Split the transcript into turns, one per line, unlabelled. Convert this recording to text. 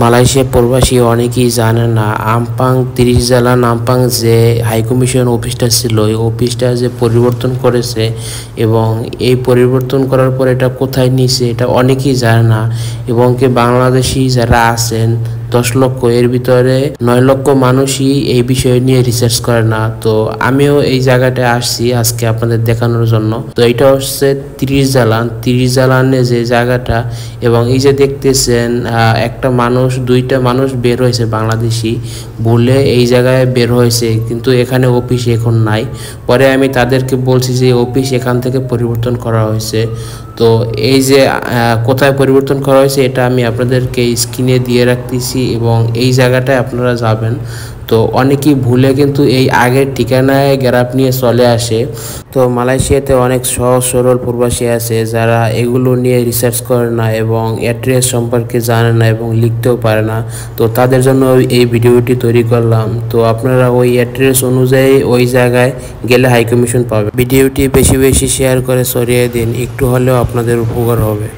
Malaysia প্রবাসী অনেকেই জানে না আমপাং 30 জেলা নামপাং যে হাইকমিশন অফিসটা ছিল এই অফিসটা যে পরিবর্তন করেছে এবং এই পরিবর্তন করার পর এটা কোথায় নিছে এটা অনেকেই জানে না এবং কি বাংলাদেশি যারা আছেন 10 লক্ষ এর ভিতরে 9 লক্ষ মানুষই এই বিষয় নিয়ে রিসার্চ করে না। তো আমিও এই জায়গাটায় আসছি আজকে আপনাদের দেখানোর জন্য। তো এটা হচ্ছে 30 জালানে যে জায়গাটা এবং এই যে দেখতেছেন একটা মানুষ দুইটা মানুষ বের হয়েছে বাংলাদেশি বলে এই জায়গায় বের হয়েছে, কিন্তু এখানে অফিস এখন নাই। পরে আমি তাদেরকে বলছি যে অফিস এখান থেকে পরিবর্তন করা হয়েছে। তো এই যে কোথায় পরিবর্তন করা হয়েছে এটা আমি আপনাদেরকে স্ক্রিনে দিয়ে রাখতেছি এবং এই জায়গাটায় আপনারা যাবেন। তো অনেকেই ভুলে কিন্তু এই আগের ঠিকানায় গ্যাপ নিয়ে চলে আসে। তো মালয়েশিয়াতে অনেক সহজ সরল প্রবাসী আছে যারা এগুলো নিয়ে রিসার্চ করে না এবং অ্যাড্রেস সম্পর্কে জানে না এবং লিখতেও পারে না। তো তাদের জন্য এই ভিডিওটি তৈরি করলাম। তো আপনারা ওই অ্যাড্রেস অনুযায়ী ওই জায়গায় গেলে হাই কমিশন পাবে। ভিডিওটি বেশি বেশি শেয়ার করে ছড়িয়ে দিন, একটু হলেও আপনাদের উপকার হবে।